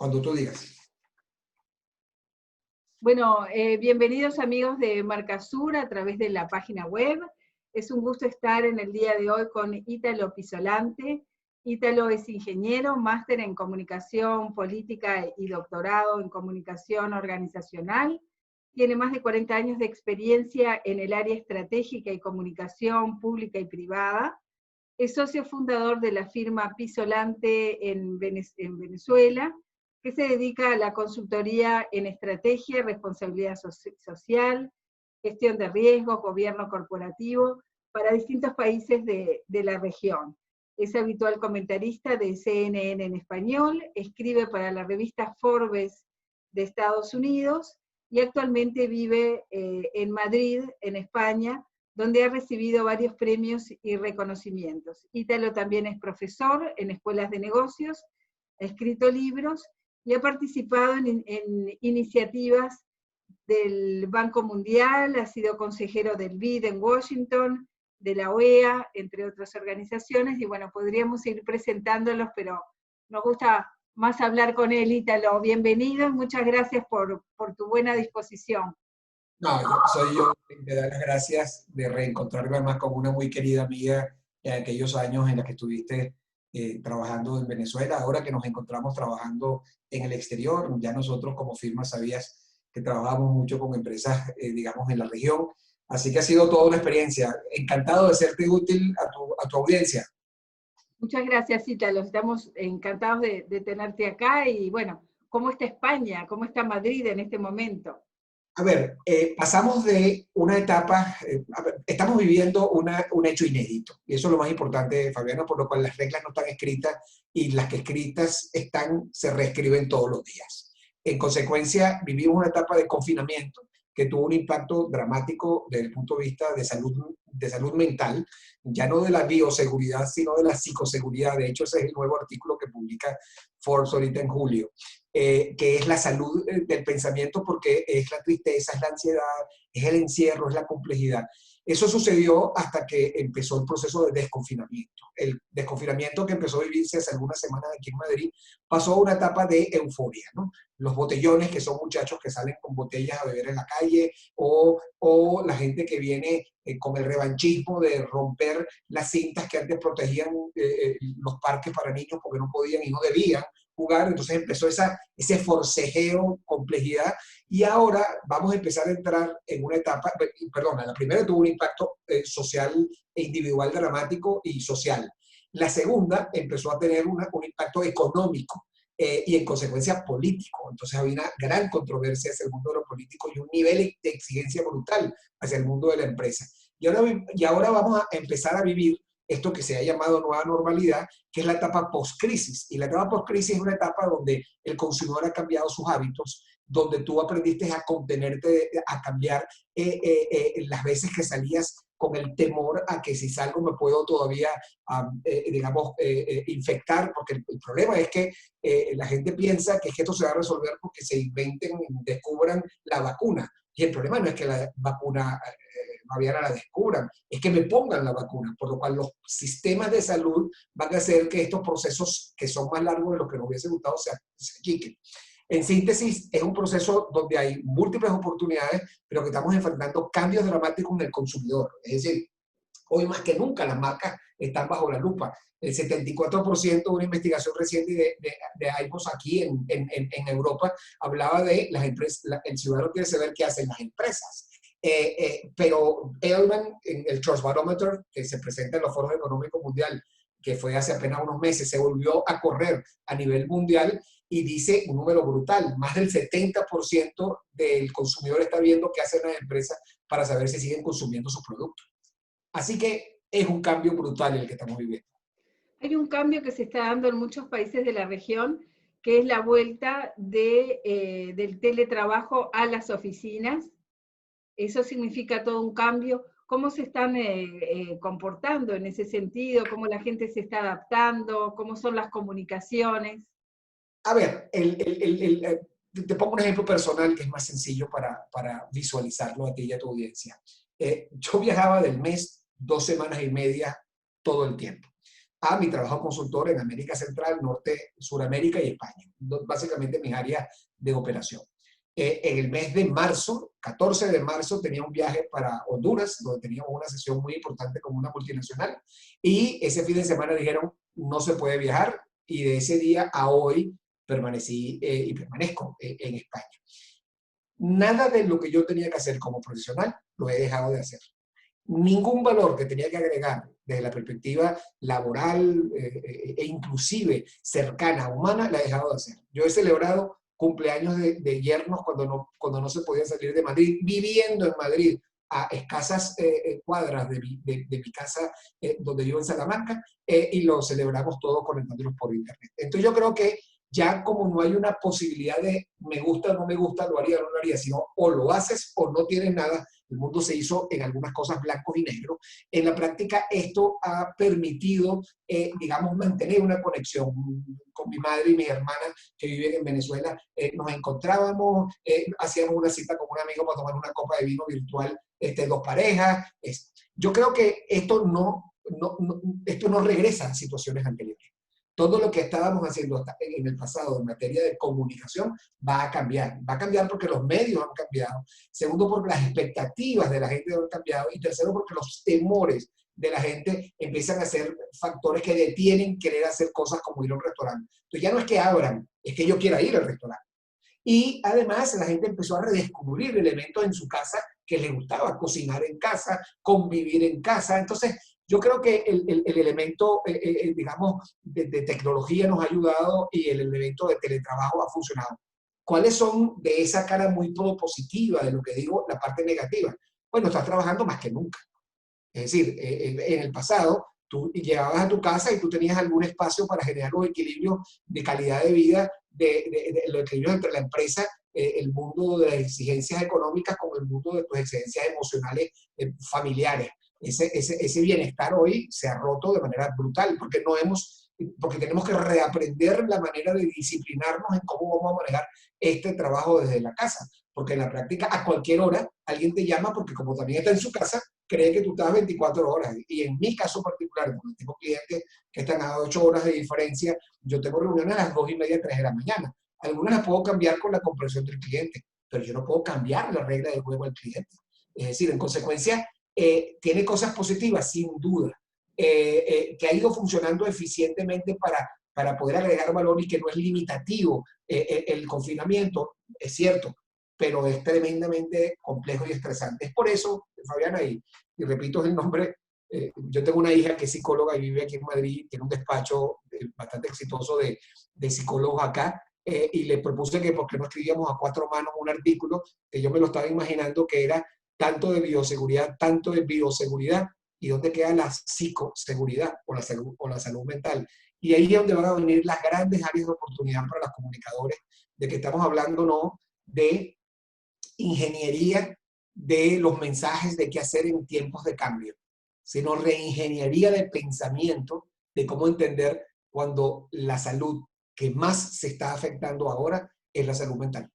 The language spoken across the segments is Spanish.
Cuando tú digas. Bueno, bienvenidos amigos de Marcasur a través de la página web. Es un gusto estar en el día de hoy con Ítalo Pisolante. Ítalo es ingeniero, máster en comunicación política y doctorado en comunicación organizacional. Tiene más de 40 años de experiencia en el área estratégica y comunicación pública y privada. Es socio fundador de la firma Pisolante en Venezuela, que se dedica a la consultoría en estrategia, responsabilidad social, gestión de riesgos, gobierno corporativo, para distintos países de la región. Es habitual comentarista de CNN en español, escribe para la revista Forbes de Estados Unidos y actualmente vive en Madrid, en España, donde ha recibido varios premios y reconocimientos. Ítalo también es profesor en escuelas de negocios, ha escrito libros y ha participado en iniciativas del Banco Mundial, ha sido consejero del BID en Washington, de la OEA, entre otras organizaciones, y bueno, podríamos ir presentándolos, pero nos gusta más hablar con él, Ítalo. Bienvenido y muchas gracias por tu buena disposición. No, soy yo quien te da las gracias de reencontrarme además con una muy querida amiga de aquellos años en los que estuviste trabajando en Venezuela. Ahora que nos encontramos trabajando en el exterior, ya nosotros como firma sabías que trabajamos mucho con empresas, digamos, en la región. Así que ha sido toda una experiencia. Encantado de serte útil a tu audiencia. Muchas gracias, Ítalo. Estamos encantados de tenerte acá y bueno, ¿cómo está España? ¿Cómo está Madrid en este momento? A ver, pasamos de una etapa, estamos viviendo un hecho inédito, y eso es lo más importante, Fabiano, por lo cual las reglas no están escritas y las que escritas están, se reescriben todos los días. En consecuencia, vivimos una etapa de confinamiento que tuvo un impacto dramático desde el punto de vista de salud mental, ya no de la bioseguridad, sino de la psicoseguridad. De hecho, ese es el nuevo artículo que publica Forbes ahorita en julio. Que es la salud del pensamiento, porque es la tristeza, es la ansiedad, es el encierro, es la complejidad. Eso sucedió hasta que empezó el proceso de desconfinamiento. El desconfinamiento que empezó a vivirse hace algunas semanas aquí en Madrid pasó a una etapa de euforia, ¿no? Los botellones, que son muchachos que salen con botellas a beber en la calle, o la gente que viene con el revanchismo de romper las cintas que antes protegían los parques para niños porque no podían y no debían jugar. Entonces empezó ese forcejeo, complejidad, y ahora vamos a empezar a entrar en una etapa, perdón, la primera tuvo un impacto social e individual dramático y social. La segunda empezó a tener un impacto económico y en consecuencia político. Entonces había una gran controversia hacia el mundo de lo político y un nivel de exigencia brutal hacia el mundo de la empresa. Y ahora vamos a empezar a vivir esto que se ha llamado nueva normalidad, que es la etapa post-crisis. Y la etapa post-crisis es una etapa donde el consumidor ha cambiado sus hábitos, donde tú aprendiste a contenerte, a cambiar las veces que salías con el temor a que si salgo me puedo todavía, digamos, infectar, porque el problema es que la gente piensa que esto se va a resolver porque se inventen, descubran la vacuna. Y el problema no es que la vacuna Fabiana la descubran, es que me pongan la vacuna, por lo cual los sistemas de salud van a hacer que estos procesos que son más largos de lo que nos hubiese gustado se achiquen. En síntesis, es un proceso donde hay múltiples oportunidades, pero que estamos enfrentando cambios dramáticos en el consumidor. Es decir, hoy más que nunca las marcas están bajo la lupa. El 74% de una investigación reciente de IPOS aquí en Europa hablaba de las empresas, el ciudadano quiere saber qué hacen las empresas. Pero Edelman, en el Trust Barometer, que se presenta en los foros económicos mundial, que fue hace apenas unos meses, se volvió a correr a nivel mundial y dice un número brutal. Más del 70% del consumidor está viendo qué hacen las empresas para saber si siguen consumiendo sus productos. Así que es un cambio brutal el que estamos viviendo. Hay un cambio que se está dando en muchos países de la región, que es la vuelta del teletrabajo a las oficinas. Eso significa todo un cambio. ¿Cómo se están comportando en ese sentido? ¿Cómo la gente se está adaptando? ¿Cómo son las comunicaciones? A ver, te pongo un ejemplo personal que es más sencillo para visualizarlo a ti y a tu audiencia. Yo viajaba del mes 2 semanas y media todo el tiempo. a mi trabajo consultor en América Central, Norte, Suramérica y España. Básicamente mis áreas de operación. En el mes de marzo, 14 de marzo, tenía un viaje para Honduras, donde teníamos una sesión muy importante con una multinacional, y ese fin de semana dijeron, no se puede viajar, y de ese día a hoy permanecí y permanezco en España. Nada de lo que yo tenía que hacer como profesional lo he dejado de hacer. Ningún valor que tenía que agregar desde la perspectiva laboral e inclusive cercana, humana, la he dejado de hacer. Yo he celebrado cumpleaños de yernos cuando no se podía salir de Madrid, viviendo en Madrid a escasas cuadras de mi casa donde vivo en Salamanca, y lo celebramos todos conectándonos por internet. Entonces yo creo que ya como no hay una posibilidad de me gusta o no me gusta, lo haría o no lo haría, sino o lo haces o no tienes nada. El mundo se hizo en algunas cosas blancos y negros. En la práctica esto ha permitido, digamos, mantener una conexión con mi madre y mis hermanas que viven en Venezuela. Nos encontrábamos, hacíamos una cita con un amigo para tomar una copa de vino virtual, dos parejas. Yo creo que esto esto no regresa a situaciones anteriores. Todo lo que estábamos haciendo en el pasado en materia de comunicación va a cambiar. Va a cambiar porque los medios han cambiado. Segundo, porque las expectativas de la gente han cambiado. Y tercero, porque los temores de la gente empiezan a ser factores que detienen querer hacer cosas como ir a un restaurante. Entonces ya no es que abran, es que yo quiera ir al restaurante. Y además la gente empezó a redescubrir elementos en su casa que les gustaba, cocinar en casa, convivir en casa. Entonces, yo creo que el elemento, digamos, de tecnología nos ha ayudado y el elemento de teletrabajo ha funcionado. ¿Cuáles son de esa cara muy propositiva de lo que digo, la parte negativa? Bueno, estás trabajando más que nunca. Es decir, en el pasado tú llegabas a tu casa y tú tenías algún espacio para generar los equilibrios de calidad de vida, los equilibrios entre la empresa, el mundo de las exigencias económicas con el mundo de tus exigencias emocionales, familiares. Ese bienestar hoy se ha roto de manera brutal porque tenemos que reaprender la manera de disciplinarnos en cómo vamos a manejar este trabajo desde la casa. Porque en la práctica, a cualquier hora, alguien te llama porque como también está en su casa, cree que tú estás 24 horas. Y en mi caso particular, porque tengo clientes que están a 8 horas de diferencia, yo tengo reuniones a las 2:30, 3 de la mañana. Algunas las puedo cambiar con la comprensión del cliente, pero yo no puedo cambiar la regla del juego al cliente. Es decir, en consecuencia, tiene cosas positivas, sin duda, que ha ido funcionando eficientemente para poder agregar valor y que no es limitativo el confinamiento, es cierto, pero es tremendamente complejo y estresante. Es por eso, Fabiana, y repito el nombre, yo tengo una hija que es psicóloga y vive aquí en Madrid, tiene un despacho bastante exitoso de psicólogos acá, y le propuse que por qué no escribíamos a 4 manos un artículo que yo me lo estaba imaginando que era tanto de bioseguridad, y dónde queda la psicoseguridad o la salud mental. Y ahí es donde van a venir las grandes áreas de oportunidad para los comunicadores, de que estamos hablando no de ingeniería de los mensajes de qué hacer en tiempos de cambio, sino reingeniería de pensamiento de cómo entender cuando la salud que más se está afectando ahora es la salud mental.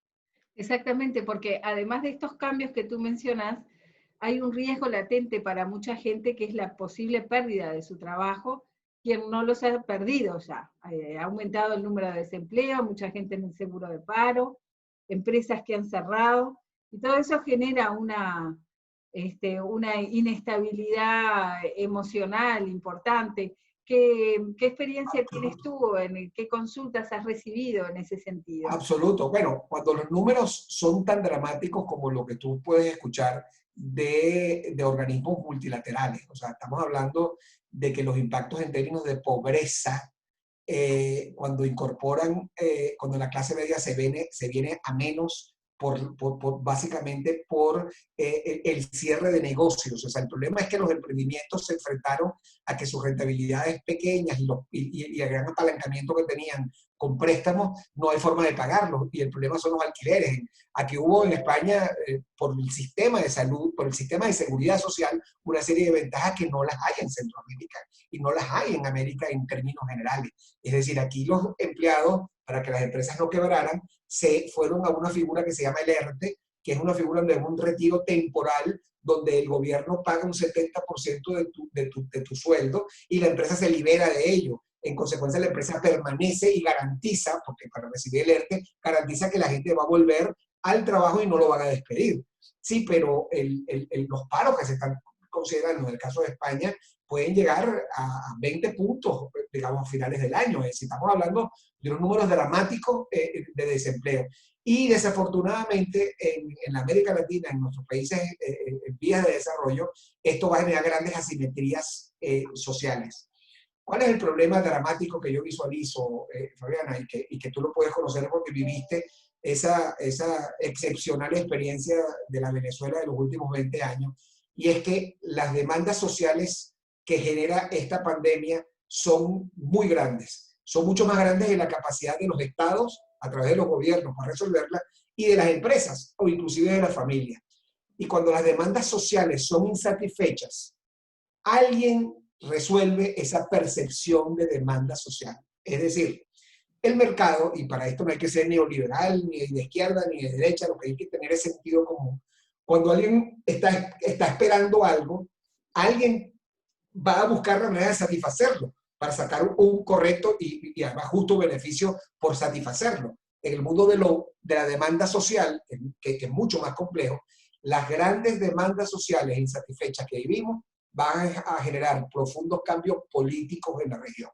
Exactamente, porque además de estos cambios que tú mencionas, hay un riesgo latente para mucha gente que es la posible pérdida de su trabajo, quien no los ha perdido ya. Ha aumentado el número de desempleo, mucha gente en el seguro de paro, empresas que han cerrado, y todo eso genera una inestabilidad emocional importante. ¿Qué experiencia tienes tú? ¿Qué consultas has recibido en ese sentido? Absoluto. Bueno, cuando los números son tan dramáticos como lo que tú puedes escuchar de organismos multilaterales, o sea, estamos hablando de que los impactos en términos de pobreza, cuando cuando la clase media se viene a menos básicamente por el cierre de negocios. O sea, el problema es que los emprendimientos se enfrentaron a que sus rentabilidades pequeñas y el gran apalancamiento que tenían con préstamos, no hay forma de pagarlos. Y el problema son los alquileres. Aquí hubo en España, por el sistema de salud, por el sistema de seguridad social, una serie de ventajas que no las hay en Centroamérica y no las hay en América en términos generales. Es decir, aquí los empleados, para que las empresas no quebraran, se fueron a una figura que se llama el ERTE, que es una figura de un retiro temporal donde el gobierno paga un 70% de tu sueldo y la empresa se libera de ello. En consecuencia, la empresa permanece y garantiza, porque para recibir el ERTE, garantiza que la gente va a volver al trabajo y no lo van a despedir. Sí, pero los paros que se están considerando en el caso de España pueden llegar a 20 puntos, digamos, a finales del año. Es decir, estamos hablando de unos números dramáticos de desempleo. Y desafortunadamente en América Latina, en nuestros países en vías de desarrollo, esto va a generar grandes asimetrías sociales. ¿Cuál es el problema dramático que yo visualizo, Fabiana, y que tú lo puedes conocer porque viviste esa excepcional experiencia de la Venezuela de los últimos 20 años? Y es que las demandas sociales que genera esta pandemia son muy grandes. Son mucho más grandes de la capacidad de los estados, a través de los gobiernos, para resolverlas, y de las empresas, o inclusive de las familias. Y cuando las demandas sociales son insatisfechas, alguien resuelve esa percepción de demanda social. Es decir, el mercado, y para esto no hay que ser neoliberal, ni de izquierda, ni de derecha, lo que hay que tener es sentido común. Cuando alguien está esperando algo, alguien va a buscar la manera de satisfacerlo, para sacar un correcto y además justo beneficio por satisfacerlo. En el mundo de la demanda social, que es mucho más complejo, las grandes demandas sociales insatisfechas que vivimos van a generar profundos cambios políticos en la región.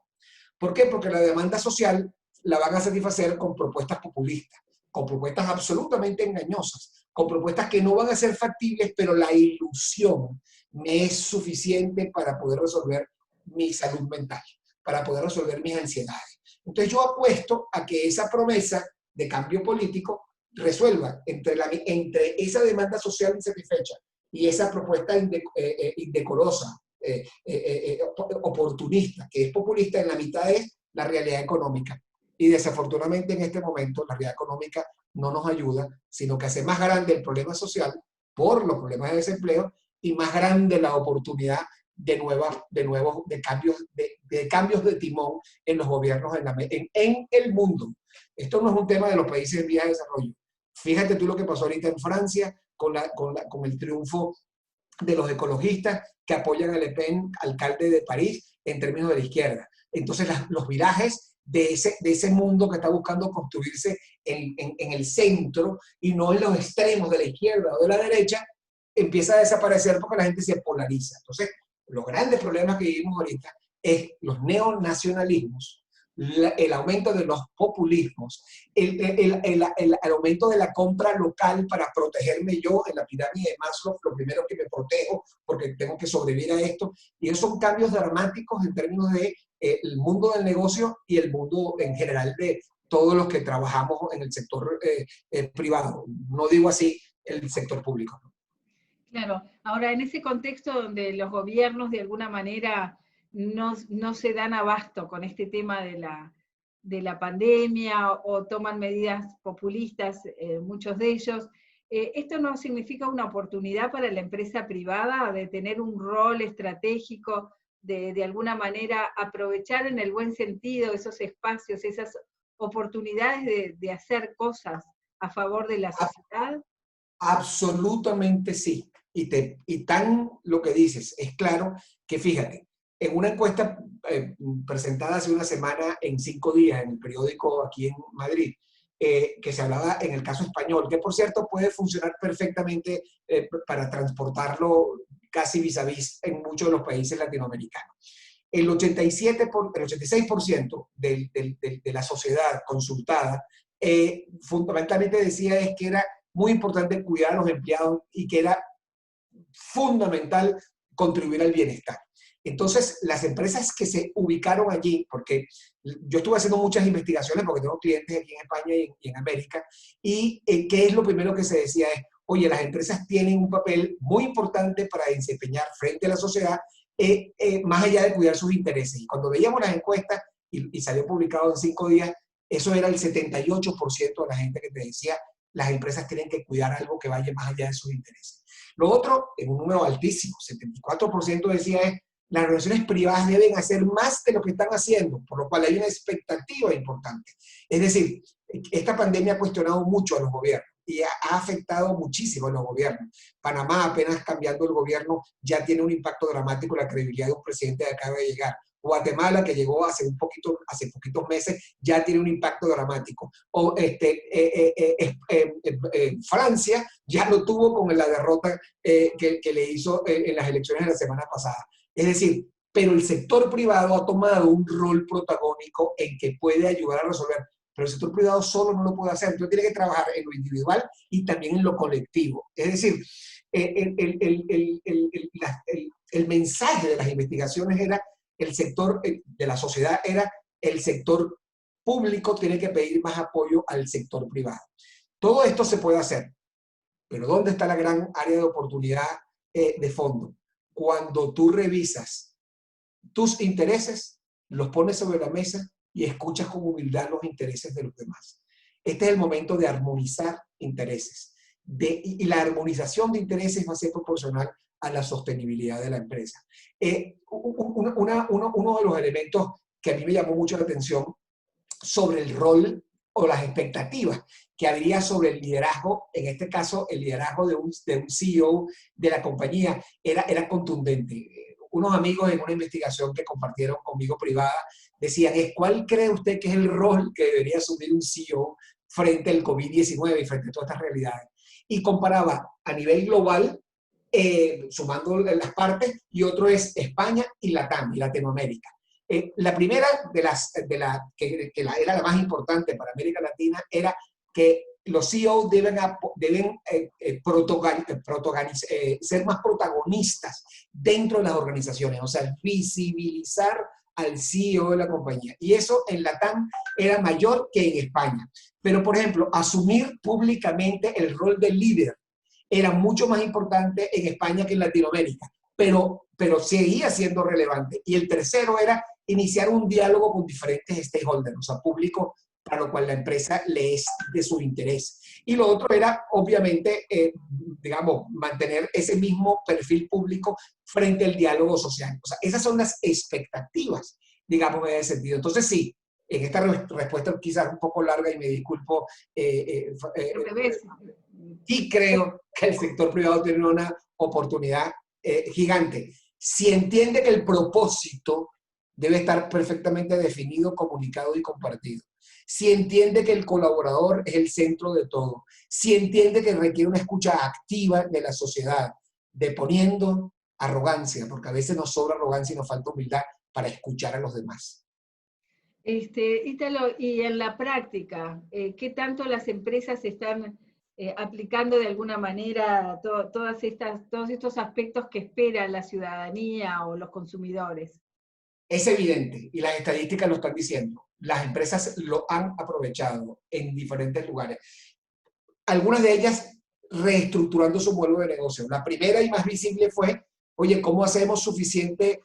¿Por qué? Porque la demanda social la van a satisfacer con propuestas populistas, con propuestas absolutamente engañosas, con propuestas que no van a ser factibles, pero la ilusión me es suficiente para poder resolver mi salud mental, para poder resolver mis ansiedades. Entonces yo apuesto a que esa promesa de cambio político resuelva entre esa demanda social insatisfecha y esa propuesta indecorosa, oportunista, que es populista, en la mitad es la realidad económica. Y desafortunadamente en este momento la realidad económica no nos ayuda, sino que hace más grande el problema social por los problemas de desempleo y más grande la oportunidad de cambios de timón en los gobiernos en el mundo. Esto no es un tema de los países en vías de desarrollo. Fíjate tú lo que pasó ahorita en Francia con el triunfo de los ecologistas que apoyan a Le Pen, alcalde de París, en términos de la izquierda. Entonces los virajes de ese mundo que está buscando construirse en el centro y no en los extremos de la izquierda o de la derecha, empieza a desaparecer porque la gente se polariza. Entonces, los grandes problemas que vivimos ahorita es los neonacionalismos, el aumento de los populismos, el aumento de la compra local para protegerme yo en la pirámide de Maslow, lo primero que me protejo porque tengo que sobrevivir a esto, y esos son cambios dramáticos en términos de el mundo del negocio y el mundo en general de todos los que trabajamos en el sector privado, no digo así el sector público. Claro, ahora en ese contexto donde los gobiernos de alguna manera no se dan abasto con este tema de la pandemia o toman medidas populistas, muchos de ellos, ¿esto no significa una oportunidad para la empresa privada de tener un rol estratégico, de alguna manera aprovechar en el buen sentido esos espacios, esas oportunidades de hacer cosas a favor de la sociedad? Absolutamente sí. Y tan lo que dices, es claro que fíjate, en una encuesta presentada hace una semana en 5 días en el periódico aquí en Madrid, que se hablaba en el caso español, que por cierto puede funcionar perfectamente para transportarlo casi vis a vis en muchos de los países latinoamericanos. El 86% de la sociedad consultada fundamentalmente decía es que era muy importante cuidar a los empleados y que era fundamental contribuir al bienestar. Entonces, las empresas que se ubicaron allí, porque yo estuve haciendo muchas investigaciones porque tengo clientes aquí en España y en América, y ¿qué es lo primero que se decía? Es, oye, las empresas tienen un papel muy importante para desempeñar frente a la sociedad, más allá de cuidar sus intereses. Y cuando veíamos las encuestas, y salió publicado en 5 días, eso era el 78% de la gente que te decía, las empresas tienen que cuidar algo que vaya más allá de sus intereses. Lo otro, en un número altísimo, 74% decía es, las organizaciones privadas deben hacer más de lo que están haciendo, por lo cual hay una expectativa importante. Es decir, esta pandemia ha cuestionado mucho a los gobiernos. y ha afectado muchísimo a los gobiernos. Panamá, apenas cambiando el gobierno, ya tiene un impacto dramático en la credibilidad de un presidente que acaba de llegar. Guatemala, que llegó hace poquitos meses, ya tiene un impacto dramático. O Francia ya lo tuvo con la derrota que le hizo en las elecciones de la semana pasada. Es decir, pero el sector privado ha tomado un rol protagónico en que puede ayudar a resolver. Pero el sector privado solo no lo puede hacer. Entonces tiene que trabajar en lo individual y también en lo colectivo. Es decir, el mensaje de las investigaciones era el sector de la sociedad era el sector público tiene que pedir más apoyo al sector privado. Todo esto se puede hacer, pero ¿dónde está la gran área de oportunidad de fondo? Cuando tú revisas tus intereses, los pones sobre la mesa y escuchas con humildad los intereses de los demás. Este es el momento de armonizar intereses. Y la armonización de intereses va a ser proporcional a la sostenibilidad de la empresa. Uno de los elementos que a mí me llamó mucho la atención sobre el rol o las expectativas que habría sobre el liderazgo, en este caso el liderazgo de un CEO de la compañía, era contundente. Unos amigos en una investigación que compartieron conmigo privada decían, ¿cuál cree usted que es el rol que debería asumir un CEO frente al COVID-19 y frente a todas estas realidades? Y comparaba a nivel global, sumando las partes, y otro es España y Latam, y Latinoamérica. La primera que era la más importante para América Latina era que los CEOs deben ser más protagonistas dentro de las organizaciones, o sea, visibilizar al CEO de la compañía. Y eso en Latam era mayor que en España. Pero, por ejemplo, asumir públicamente el rol de líder era mucho más importante en España que en Latinoamérica, pero seguía siendo relevante. Y el tercero era iniciar un diálogo con diferentes stakeholders, o sea, público, para lo cual la empresa le es de su interés. Y lo otro era, obviamente, digamos, mantener ese mismo perfil público frente al diálogo social. O sea, esas son las expectativas, digamos, en ese sentido. Entonces, sí, en esta respuesta quizás un poco larga y me disculpo, sí creo que el sector privado tiene una oportunidad gigante. Si entiende que el propósito debe estar perfectamente definido, comunicado y compartido. Si entiende que el colaborador es el centro de todo. Si entiende que requiere una escucha activa de la sociedad, deponiendo arrogancia, porque a veces nos sobra arrogancia y nos falta humildad para escuchar a los demás. Ítalo, y en la práctica, ¿qué tanto las empresas están aplicando de alguna manera todos estos aspectos que espera la ciudadanía o los consumidores? Es evidente, y las estadísticas lo están diciendo. Las empresas lo han aprovechado en diferentes lugares. Algunas de ellas reestructurando su modelo de negocio. La primera y más visible fue, oye, ¿cómo hacemos suficiente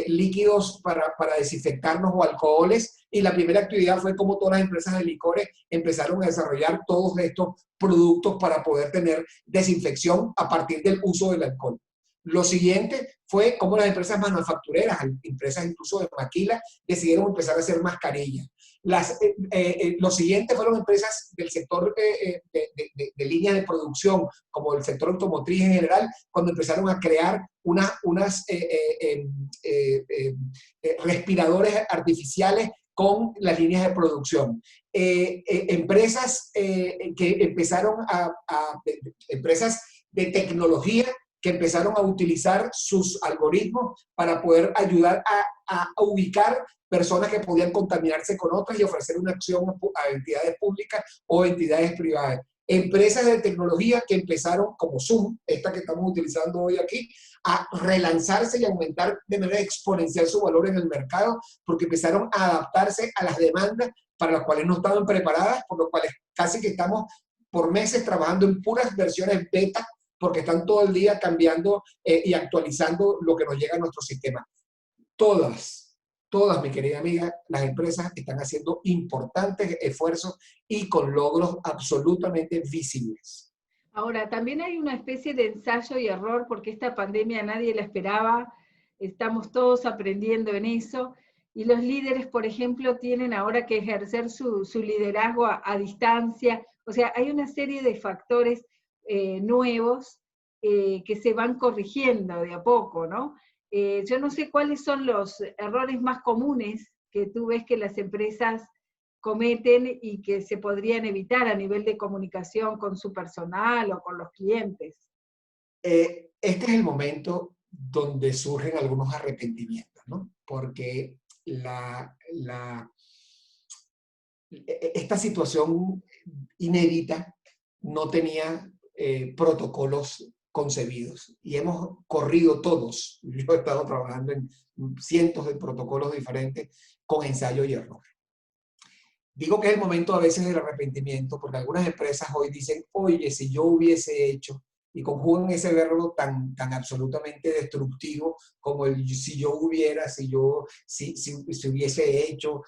líquidos para desinfectarnos o alcoholes? Y la primera actividad fue cómo todas las empresas de licores empezaron a desarrollar todos estos productos para poder tener desinfección a partir del uso del alcohol. Lo siguiente fue cómo las empresas manufactureras, empresas incluso de maquila, decidieron empezar a hacer mascarillas. Lo siguiente fueron empresas del sector de líneas de producción, como el sector automotriz en general, cuando empezaron a crear unas respiradores artificiales con las líneas de producción. Empresas que empezaron empresas de tecnología que empezaron a utilizar sus algoritmos para poder ayudar a ubicar personas que podían contaminarse con otras y ofrecer una acción a entidades públicas o entidades privadas. Empresas de tecnología que empezaron, como Zoom, esta que estamos utilizando hoy aquí, a relanzarse y aumentar de manera exponencial su valor en el mercado, porque empezaron a adaptarse a las demandas para las cuales no estaban preparadas, por lo cual casi que estamos por meses trabajando en puras versiones beta, porque están todo el día cambiando y actualizando lo que nos llega a nuestro sistema. Todas, mi querida amiga, las empresas están haciendo importantes esfuerzos y con logros absolutamente visibles. Ahora, también hay una especie de ensayo y error, porque esta pandemia nadie la esperaba, estamos todos aprendiendo en eso, y los líderes, por ejemplo, tienen ahora que ejercer su liderazgo a distancia. O sea, hay una serie de factores nuevos que se van corrigiendo de a poco, ¿no? Yo no sé cuáles son los errores más comunes que tú ves que las empresas cometen y que se podrían evitar a nivel de comunicación con su personal o con los clientes. Este es el momento donde surgen algunos arrepentimientos, ¿no? Porque esta situación inédita no tenía protocolos concebidos y hemos corrido todos. Yo he estado trabajando en cientos de protocolos diferentes con ensayo y error. Digo que es el momento a veces del arrepentimiento porque algunas empresas hoy dicen, oye, si yo hubiese hecho, y conjugan ese verbo tan absolutamente destructivo como el si yo hubiera, si hubiese hecho,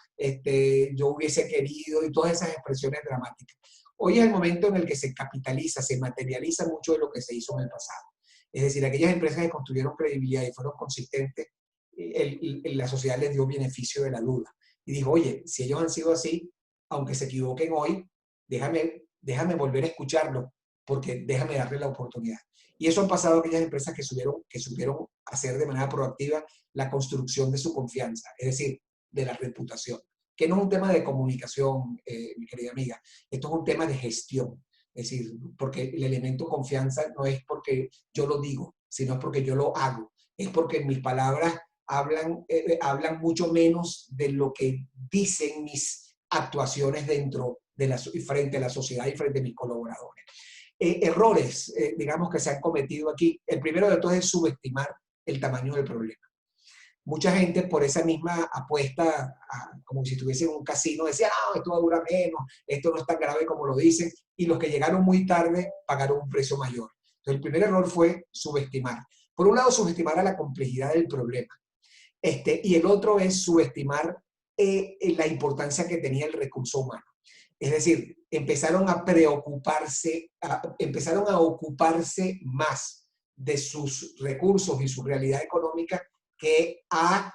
yo hubiese querido, y todas esas expresiones dramáticas. Hoy es el momento en el que se capitaliza, se materializa mucho de lo que se hizo en el pasado. Es decir, aquellas empresas que construyeron credibilidad y fueron consistentes, la sociedad les dio beneficio de la duda. Y dijo, oye, si ellos han sido así, aunque se equivoquen hoy, déjame volver a escucharlo, porque déjame darle la oportunidad. Y eso han pasado a aquellas empresas que supieron hacer de manera proactiva la construcción de su confianza, es decir, de la reputación, que no es un tema de comunicación, mi querida amiga, esto es un tema de gestión. Es decir, porque el elemento confianza no es porque yo lo digo, sino porque yo lo hago. Es porque mis palabras hablan mucho menos de lo que dicen mis actuaciones frente a la sociedad y frente a mis colaboradores. Errores, digamos, que se han cometido aquí. El primero de todos es subestimar el tamaño del problema. Mucha gente por esa misma apuesta, como si estuviese en un casino, decía, esto va a durar menos, esto no es tan grave como lo dicen, y los que llegaron muy tarde pagaron un precio mayor. Entonces, el primer error fue subestimar. Por un lado, subestimar a la complejidad del problema. Y el otro es subestimar la importancia que tenía el recurso humano. Es decir, empezaron a ocuparse más de sus recursos y su realidad económica que a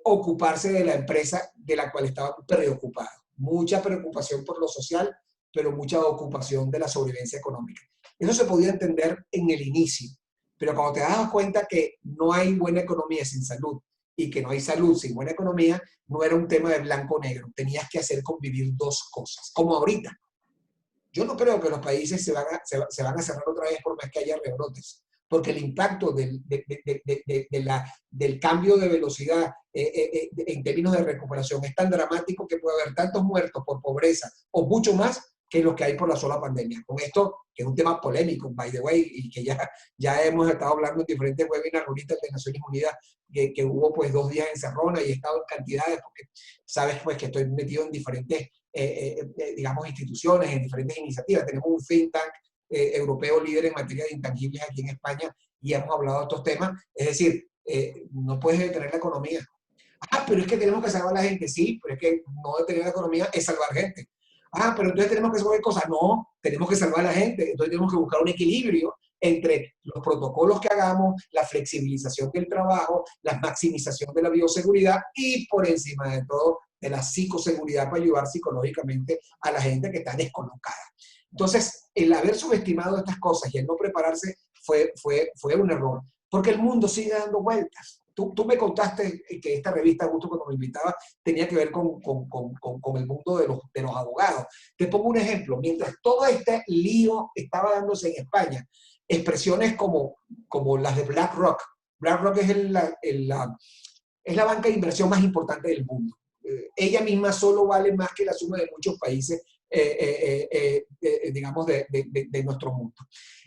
ocuparse de la empresa de la cual estaban preocupados. Mucha preocupación por lo social, pero mucha ocupación de la sobrevivencia económica. Eso se podía entender en el inicio, pero cuando te das cuenta que no hay buena economía sin salud y que no hay salud sin buena economía, no era un tema de blanco o negro. Tenías que hacer convivir dos cosas, como ahorita. Yo no creo que los países se van a cerrar otra vez por más que haya rebrotes, porque el impacto del cambio de velocidad en términos de recuperación es tan dramático que puede haber tantos muertos por pobreza o mucho más que los que hay por la sola pandemia. Con esto, que es un tema polémico, by the way, y que ya hemos estado hablando en diferentes webinars ahorita de Naciones Unidas, que hubo pues 2 días en Cerrona y he estado en cantidades, porque sabes pues que estoy metido en diferentes, digamos, instituciones, en diferentes iniciativas. Tenemos un think tank europeo líder en materia de intangibles aquí en España y hemos hablado de estos temas. Es decir, no puedes detener la economía. Pero es que tenemos que salvar a la gente. Sí, pero es que no detener la economía es salvar gente. Pero entonces tenemos que salvar cosas. No, tenemos que salvar a la gente. Entonces tenemos que buscar un equilibrio entre los protocolos que hagamos, la flexibilización del trabajo, la maximización de la bioseguridad y por encima de todo de la psicoseguridad para ayudar psicológicamente a la gente que está descolocada. Entonces, el haber subestimado estas cosas y el no prepararse fue un error, porque el mundo sigue dando vueltas. Tú me contaste que esta revista, justo cuando me invitaba, tenía que ver con el mundo de los abogados. Te pongo un ejemplo. Mientras todo este lío estaba dándose en España, expresiones como las de BlackRock. BlackRock es la banca de inversión más importante del mundo. Ella misma solo vale más que la suma de muchos países, digamos, de nuestro mundo.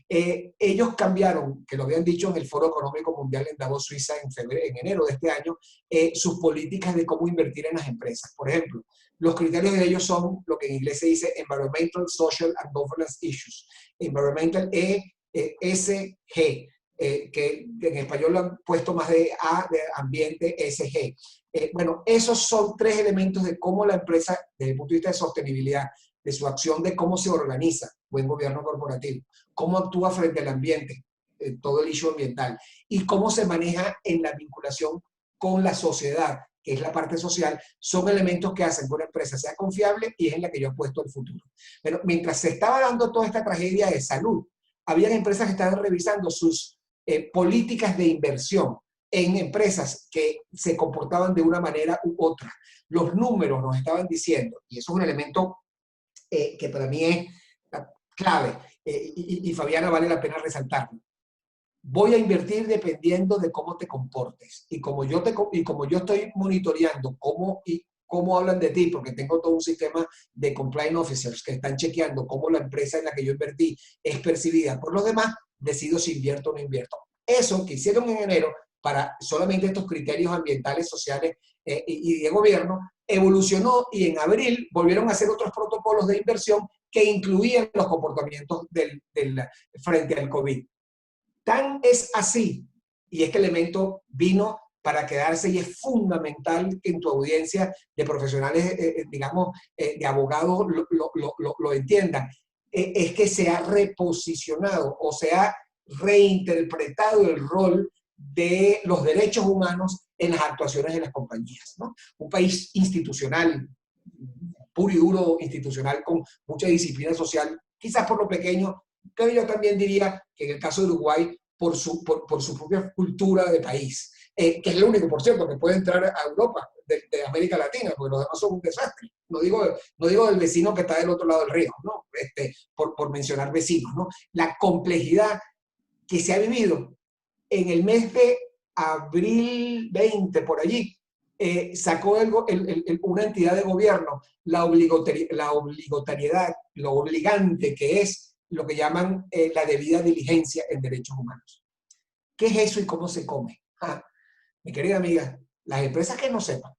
Ellos cambiaron, que lo habían dicho en el Foro Económico Mundial en Davos, Suiza, en enero de este año, sus políticas de cómo invertir en las empresas. Por ejemplo, los criterios de ellos son lo que en inglés se dice Environmental, Social and Governance Issues. Environmental, ESG, que en español lo han puesto más de A, de ambiente, ESG. Bueno, esos son 3 elementos de cómo la empresa, desde el punto de vista de sostenibilidad, de su acción, de cómo se organiza, buen gobierno corporativo, cómo actúa frente al ambiente, todo el issue ambiental, y cómo se maneja en la vinculación con la sociedad, que es la parte social, son elementos que hacen que una empresa sea confiable y es en la que yo apuesto el futuro. Pero mientras se estaba dando toda esta tragedia de salud, había empresas que estaban revisando sus políticas de inversión en empresas que se comportaban de una manera u otra. Los números nos estaban diciendo, y eso es un elemento que para mí es clave, y Fabiana vale la pena resaltarlo. Voy a invertir dependiendo de cómo te comportes. Y como yo estoy monitoreando cómo hablan de ti, porque tengo todo un sistema de compliance officers que están chequeando cómo la empresa en la que yo invertí es percibida por los demás, decido si invierto o no invierto. Eso que hicieron en enero para solamente estos criterios ambientales, sociales y de gobierno, evolucionó y en abril volvieron a hacer otros protocolos de inversión que incluían los comportamientos frente al COVID. Tan es así, y este elemento vino para quedarse y es fundamental que en tu audiencia de profesionales, digamos, de abogados lo entiendan, es que se ha reposicionado o se ha reinterpretado el rol de los derechos humanos en las actuaciones de las compañías, ¿no? Un país institucional, puro y duro institucional, con mucha disciplina social, quizás por lo pequeño, pero yo también diría que en el caso de Uruguay, por su propia cultura de país, que es lo único, por cierto, que puede entrar a Europa, de América Latina, porque los demás son un desastre. No digo del vecino que está del otro lado del río, ¿no? Por mencionar vecinos, ¿no? La complejidad que se ha vivido en el mes de abril 20, por allí, sacó una entidad de gobierno la obligatoriedad, lo obligante que es lo que llaman la debida diligencia en derechos humanos. ¿Qué es eso y cómo se come? Mi querida amiga, las empresas que no sepan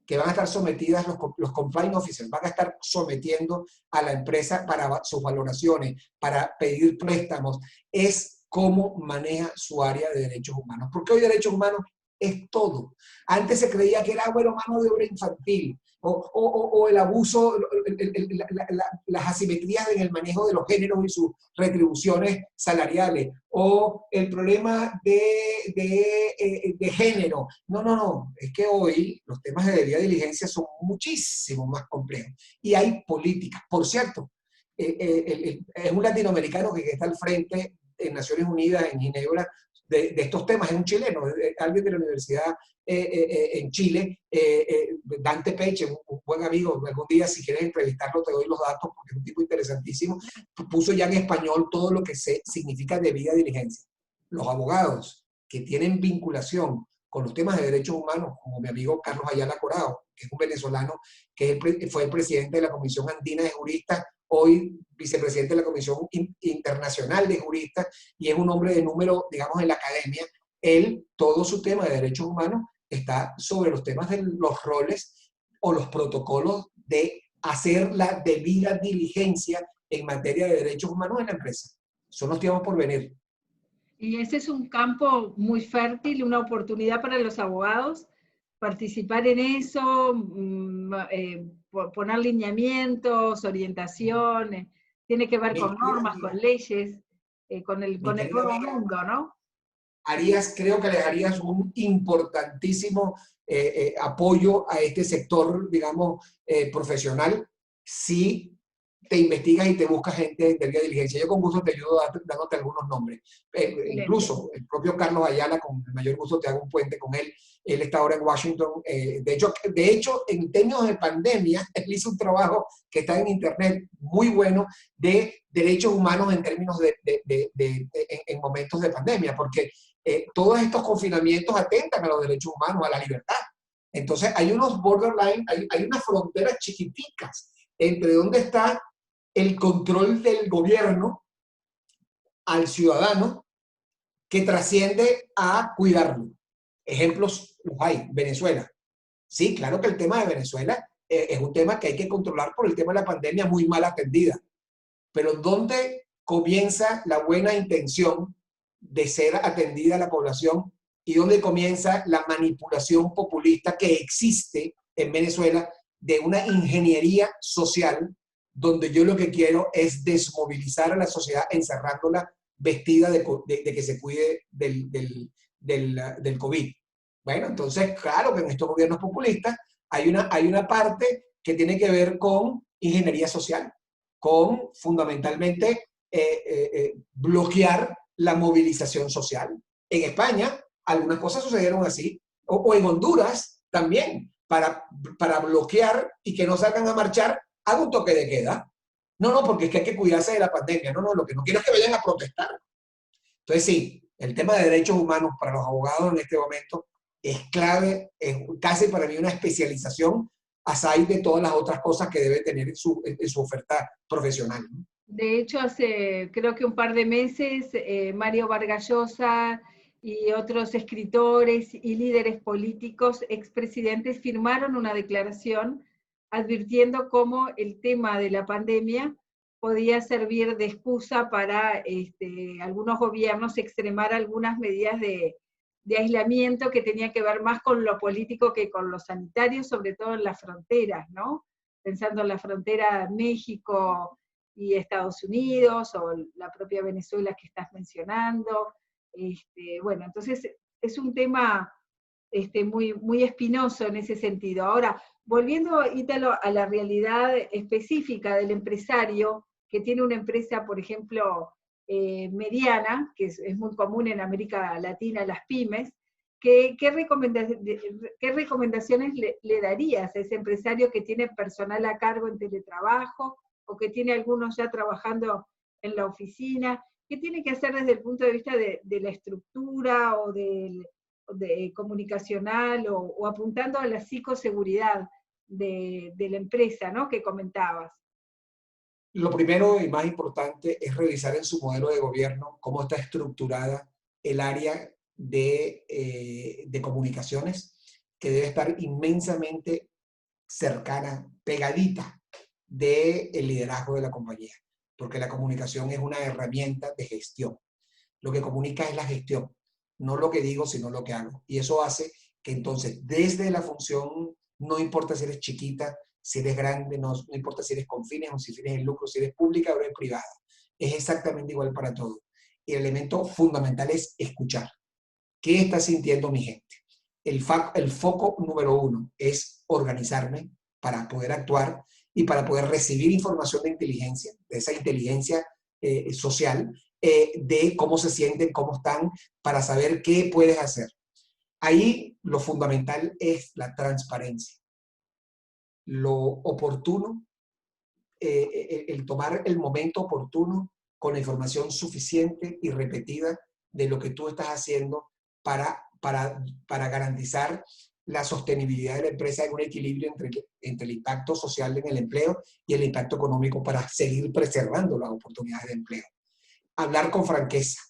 que van a estar sometidas, los compliance officers van a estar sometiendo a la empresa para sus valoraciones, para pedir préstamos, es cómo maneja su área de derechos humanos. Porque hoy derechos humanos es todo. Antes se creía que era, bueno, mano de obra infantil, o el abuso, las asimetrías en el manejo de los géneros y sus retribuciones salariales, o el problema de género. No, es que hoy los temas de debida diligencia son muchísimo más complejos y hay políticas. Por cierto, es un latinoamericano que está al frente en Naciones Unidas, en Ginebra, de estos temas, es un chileno, alguien de la universidad en Chile, Dante Peche, un buen amigo. Algún día, si quieres entrevistarlo, te doy los datos porque es un tipo interesantísimo. Puso ya en español todo lo que significa debida diligencia. Los abogados que tienen vinculación con los temas de derechos humanos, como mi amigo Carlos Ayala Corado, que es un venezolano, que fue el presidente de la Comisión Andina de Juristas, hoy vicepresidente de la Comisión Internacional de Juristas, y es un hombre de número, digamos, en la academia. Él, todo su tema de derechos humanos está sobre los temas de los roles o los protocolos de hacer la debida diligencia en materia de derechos humanos en la empresa. Son los tiempos por venir. Y ese es un campo muy fértil, una oportunidad para los abogados participar en eso, poner lineamientos, orientaciones, tiene que ver con normas, con leyes, con el nuevo mundo, ¿no? Creo que les harías un importantísimo apoyo a este sector, digamos, profesional, si te investigas y te buscas gente de debida diligencia. Yo con gusto te ayudo dándote algunos nombres. Incluso el propio Carlos Ayala, con el mayor gusto te hago un puente con él. Él está ahora en Washington. De hecho, en términos de pandemia, él hizo un trabajo que está en internet muy bueno de derechos humanos en términos en momentos de pandemia, porque todos estos confinamientos atentan a los derechos humanos, a la libertad. Entonces hay unos borderline, hay unas fronteras chiquiticas entre dónde está el control del gobierno al ciudadano que trasciende a cuidarlo. Ejemplos los hay. Venezuela. Sí, claro que el tema de Venezuela es un tema que hay que controlar por el tema de la pandemia muy mal atendida. Pero ¿dónde comienza la buena intención de ser atendida a la población y dónde comienza la manipulación populista que existe en Venezuela de una ingeniería social donde yo lo que quiero es desmovilizar a la sociedad encerrándola vestida de que se cuide del COVID? Bueno, entonces, claro que en estos gobiernos populistas hay una parte que tiene que ver con ingeniería social, con fundamentalmente bloquear la movilización social. En España, algunas cosas sucedieron así, o en Honduras también, para bloquear y que no salgan a marchar, haga un toque de queda. No, no, porque es que hay que cuidarse de la pandemia. No, no, lo que no quiero es que vayan a protestar. Entonces, sí, el tema de derechos humanos para los abogados en este momento es clave, es casi para mí una especialización aside de todas las otras cosas que debe tener en su oferta profesional, ¿no? De hecho, hace creo que un par de meses, Mario Vargas Llosa y otros escritores y líderes políticos, expresidentes, firmaron una declaración advirtiendo cómo el tema de la pandemia podía servir de excusa para algunos gobiernos extremar algunas medidas de aislamiento que tenían que ver más con lo político que con lo sanitario, sobre todo en las fronteras, ¿no? Pensando en la frontera México y Estados Unidos, o la propia Venezuela que estás mencionando. Bueno, entonces es un tema muy, muy espinoso en ese sentido. Ahora, volviendo, Ítalo, a la realidad específica del empresario que tiene una empresa, por ejemplo, mediana, que es muy común en América Latina, las pymes, ¿qué recomendaciones le darías a ese empresario que tiene personal a cargo en teletrabajo o que tiene algunos ya trabajando en la oficina? ¿Qué tiene que hacer desde el punto de vista de la estructura o comunicacional o apuntando a la psicoseguridad de la empresa, ¿no? Que comentabas. Lo primero y más importante es revisar en su modelo de gobierno cómo está estructurada el área de comunicaciones, que debe estar inmensamente cercana, pegadita del liderazgo de la compañía, porque la comunicación es una herramienta de gestión. Lo que comunica es la gestión, no lo que digo, sino lo que hago. Y eso hace que entonces, desde la función, no importa si eres chiquita, si eres grande, no importa si eres con fines o si fines de lucro, si eres pública o eres privada. Es exactamente igual para todo. Y el elemento fundamental es escuchar. ¿Qué está sintiendo mi gente? El foco número uno es organizarme para poder actuar y para poder recibir información de inteligencia, de esa inteligencia social, de cómo se sienten, cómo están, para saber qué puedes hacer. Ahí lo fundamental es la transparencia, lo oportuno, el tomar el momento oportuno con la información suficiente y repetida de lo que tú estás haciendo para garantizar la sostenibilidad de la empresa en un equilibrio entre el impacto social en el empleo y el impacto económico para seguir preservando las oportunidades de empleo. Hablar con franqueza,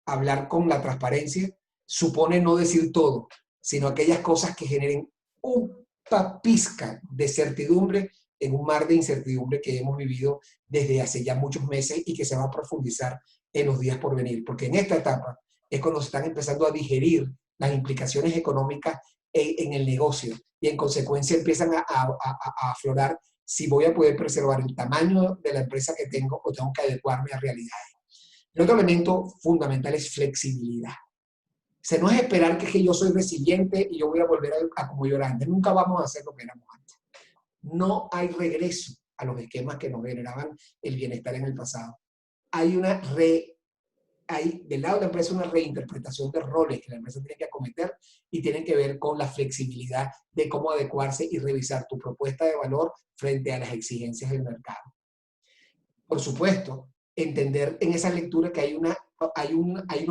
hablar con la transparencia, supone no decir todo, sino aquellas cosas que generen una pizca de certidumbre en un mar de incertidumbre que hemos vivido desde hace ya muchos meses y que se va a profundizar en los días por venir. Porque en esta etapa es cuando se están empezando a digerir las implicaciones económicas en el negocio y en consecuencia empiezan a aflorar si voy a poder preservar el tamaño de la empresa que tengo o tengo que adecuarme a realidades. El otro elemento fundamental es flexibilidad. O sea, no es esperar que yo soy resiliente y yo voy a volver a como yo era antes. Nunca vamos a hacer lo que éramos antes. No hay regreso a los esquemas que nos generaban el bienestar en el pasado. Hay del lado de la empresa una reinterpretación de roles que la empresa tiene que acometer y tienen que ver con la flexibilidad de cómo adecuarse y revisar tu propuesta de valor frente a las exigencias del mercado. Por supuesto, entender en esa lectura que hay unos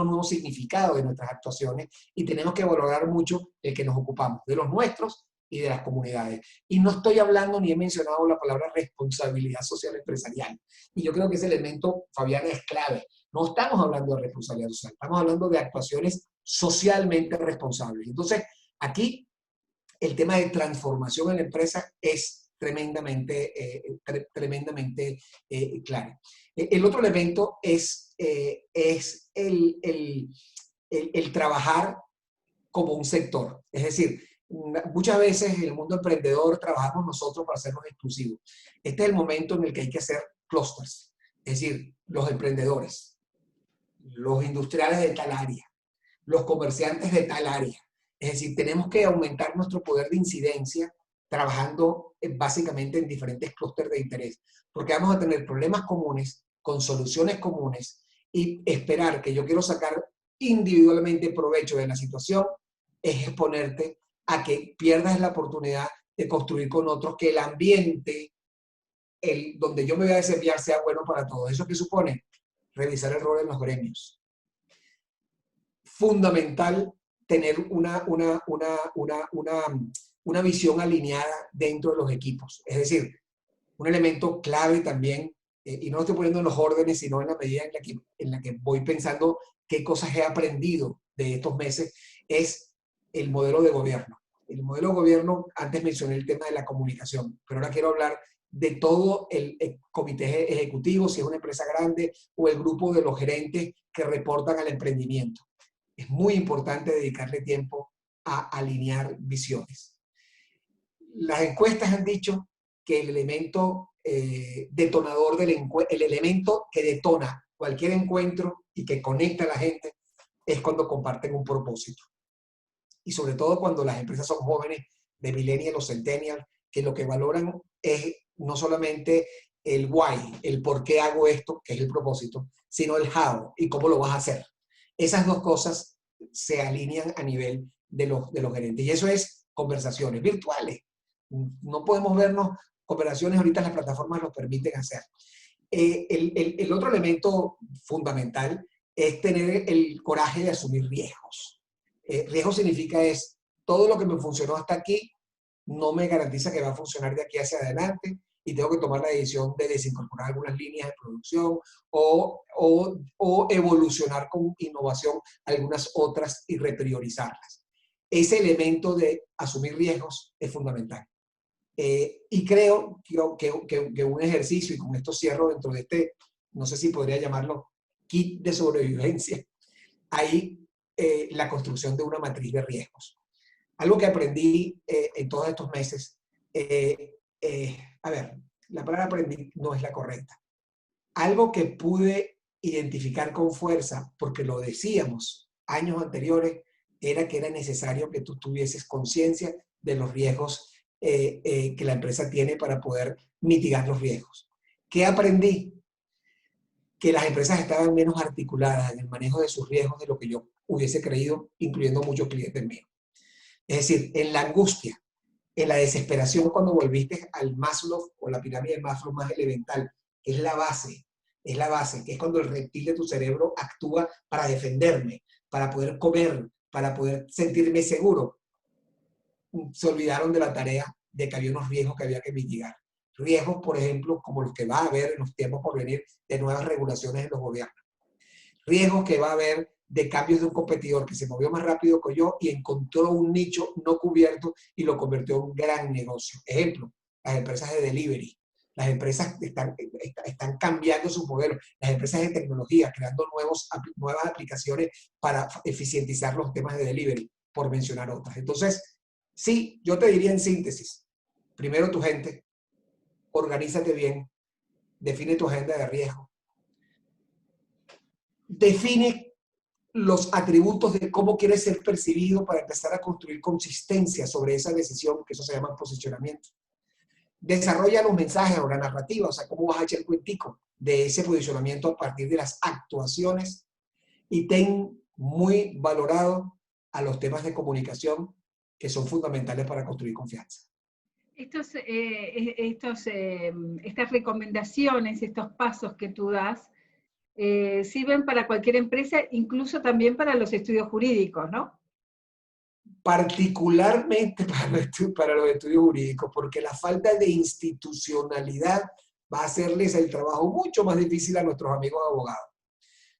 nuevos significados de nuestras actuaciones y tenemos que valorar mucho el que nos ocupamos, de los nuestros y de las comunidades. Y no estoy hablando ni he mencionado la palabra responsabilidad social empresarial. Y yo creo que ese elemento, Fabiana, es clave. No estamos hablando de responsabilidad social, estamos hablando de actuaciones socialmente responsables. Entonces, aquí el tema de transformación en la empresa es tremendamente claro. El otro elemento es el trabajar como un sector. Es decir, muchas veces en el mundo emprendedor trabajamos nosotros para hacernos exclusivos. Este es el momento en el que hay que hacer clusters. Es decir, los emprendedores, los industriales de tal área, los comerciantes de tal área, Es decir, tenemos que aumentar nuestro poder de incidencia trabajando básicamente en diferentes clústeres de interés, porque vamos a tener problemas comunes, con soluciones comunes, y esperar que yo quiero sacar individualmente provecho de la situación es exponerte a que pierdas la oportunidad de construir con otros, que el ambiente donde yo me voy a desempeñar sea bueno para todos. ¿Eso qué supone? Revisar el rol en los gremios. Fundamental tener una visión alineada dentro de los equipos. Es decir, un elemento clave también, y no lo estoy poniendo en los órdenes, sino en la medida en la que voy pensando qué cosas he aprendido de estos meses, es el modelo de gobierno. El modelo de gobierno, antes mencioné el tema de la comunicación, pero ahora quiero hablar de todo el comité ejecutivo, si es una empresa grande, o el grupo de los gerentes que reportan al emprendimiento. Es muy importante dedicarle tiempo a alinear visiones. Las encuestas han dicho que el elemento detonador el elemento que detona cualquier encuentro y que conecta a la gente es cuando comparten un propósito. Y sobre todo cuando las empresas son jóvenes, de millennials o centennials, que lo que valoran es no solamente el why, el por qué hago esto, que es el propósito, sino el how y cómo lo vas a hacer. Esas dos cosas se alinean a nivel de los gerentes. Y eso es conversaciones virtuales. No podemos vernos conversaciones, ahorita las plataformas lo permiten hacer. El otro elemento fundamental es tener el coraje de asumir riesgos. Riesgo significa es todo lo que me funcionó hasta aquí no me garantiza que va a funcionar de aquí hacia adelante y tengo que tomar la decisión de desincorporar algunas líneas de producción o evolucionar con innovación algunas otras y repriorizarlas. Ese elemento de asumir riesgos es fundamental. Y creo que un ejercicio, y con esto cierro dentro de este, no sé si podría llamarlo kit de sobrevivencia, hay la construcción de una matriz de riesgos. Algo que aprendí en todos estos meses, a ver, la palabra aprendí no es la correcta. Algo que pude identificar con fuerza, porque lo decíamos años anteriores, era que era necesario que tú tuvieses conciencia de los riesgos que la empresa tiene para poder mitigar los riesgos. ¿Qué aprendí? Que las empresas estaban menos articuladas en el manejo de sus riesgos de lo que yo hubiese creído, incluyendo muchos clientes míos. Es decir, en la angustia, en la desesperación cuando volviste al Maslow o la pirámide de Maslow más elemental, que es la base, que es cuando el reptil de tu cerebro actúa para defenderme, para poder comer, para poder sentirme seguro. Se olvidaron de la tarea de que había unos riesgos que había que mitigar. Riesgos, por ejemplo, como los que va a haber en los tiempos por venir de nuevas regulaciones en los gobiernos. Riesgos que va a haber de cambios de un competidor que se movió más rápido que yo y encontró un nicho no cubierto y lo convirtió en un gran negocio. Ejemplo, las empresas de delivery. Las empresas están cambiando su modelo. Las empresas de tecnología, creando nuevas aplicaciones para eficientizar los temas de delivery, por mencionar otras. Entonces, sí, yo te diría en síntesis, primero tu gente, organízate bien, define tu agenda de riesgo, define los atributos de cómo quieres ser percibido para empezar a construir consistencia sobre esa decisión, que eso se llama posicionamiento. Desarrolla los mensajes o la narrativa, o sea, cómo vas a echar el cuentico de ese posicionamiento a partir de las actuaciones y ten muy valorado a los temas de comunicación que son fundamentales para construir confianza. Estas recomendaciones, estos pasos que tú das, sirven para cualquier empresa, incluso también para los estudios jurídicos, ¿no? Particularmente para los estudios jurídicos, porque la falta de institucionalidad va a hacerles el trabajo mucho más difícil a nuestros amigos abogados.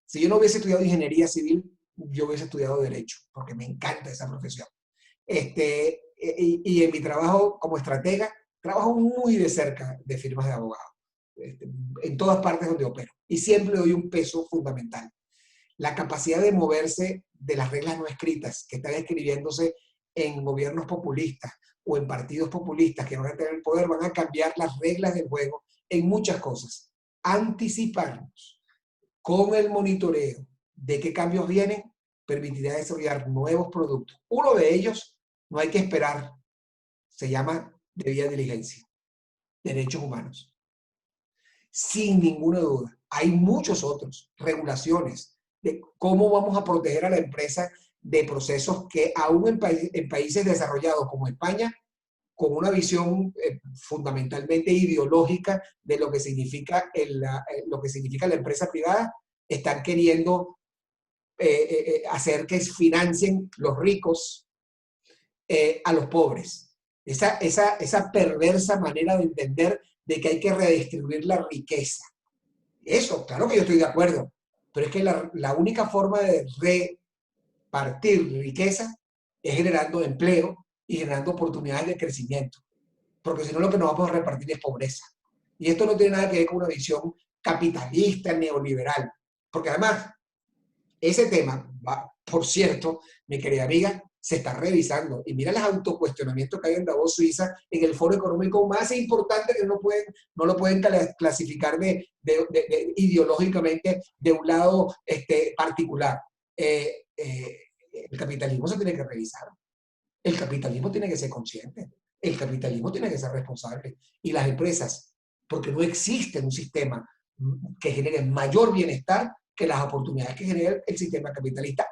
Si yo no hubiese estudiado ingeniería civil, yo hubiese estudiado derecho, porque me encanta esa profesión. Y en mi trabajo como estratega, trabajo muy de cerca de firmas de abogados, en todas partes donde opero, y siempre doy un peso fundamental. La capacidad de moverse de las reglas no escritas que están escribiéndose en gobiernos populistas o en partidos populistas que van a tener el poder, van a cambiar las reglas del juego en muchas cosas. Anticiparnos con el monitoreo de qué cambios vienen permitirá desarrollar nuevos productos. Uno de ellos, no hay que esperar, se llama debida diligencia, derechos humanos. Sin ninguna duda. Hay muchos otros, regulaciones de cómo vamos a proteger a la empresa de procesos que aún en países desarrollados como España, con una visión fundamentalmente ideológica de lo que significa la empresa privada, están queriendo hacer que financien los ricos a los pobres. Esa perversa manera de entender de que hay que redistribuir la riqueza. Eso, claro que yo estoy de acuerdo, pero es que la única forma de repartir riqueza es generando empleo y generando oportunidades de crecimiento, porque si no lo que nos vamos a repartir es pobreza. Y esto no tiene nada que ver con una visión capitalista, neoliberal, porque además ese tema, por cierto, mi querida amiga, se está revisando. Y mira los autocuestionamientos que hay en Davos, Suiza, en el foro económico más importante que no lo pueden clasificar ideológicamente de un lado particular. El capitalismo se tiene que revisar. El capitalismo tiene que ser consciente. El capitalismo tiene que ser responsable. Y las empresas, porque no existe un sistema que genere mayor bienestar que las oportunidades que genera el sistema capitalista.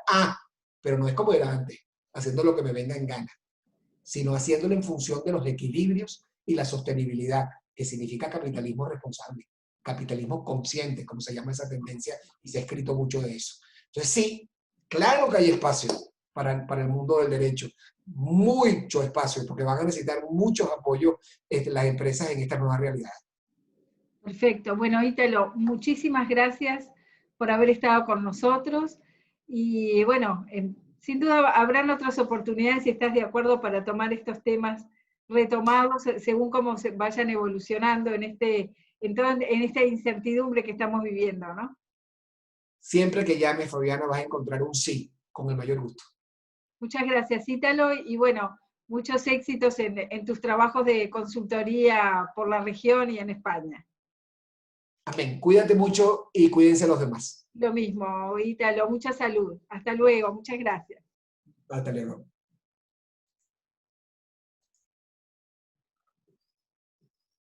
Pero no es como era antes, haciendo lo que me venga en gana, sino haciéndolo en función de los equilibrios y la sostenibilidad, que significa capitalismo responsable, capitalismo consciente, como se llama esa tendencia, y se ha escrito mucho de eso. Entonces sí, claro que hay espacio para el mundo del derecho, mucho espacio, porque van a necesitar muchos apoyos las empresas en esta nueva realidad. Perfecto. Bueno, Ítalo, muchísimas gracias por haber estado con nosotros. Y bueno, sin duda habrán otras oportunidades, si estás de acuerdo, para tomar estos temas retomados según cómo se vayan evolucionando en esta incertidumbre que estamos viviendo, ¿no? Siempre que llames, Fabiana, vas a encontrar un sí, con el mayor gusto. Muchas gracias, Ítalo, y bueno, muchos éxitos en tus trabajos de consultoría por la región y en España. Amén. Cuídate mucho y cuídense los demás. Lo mismo, Ítalo, mucha salud. Hasta luego, muchas gracias. Hasta luego.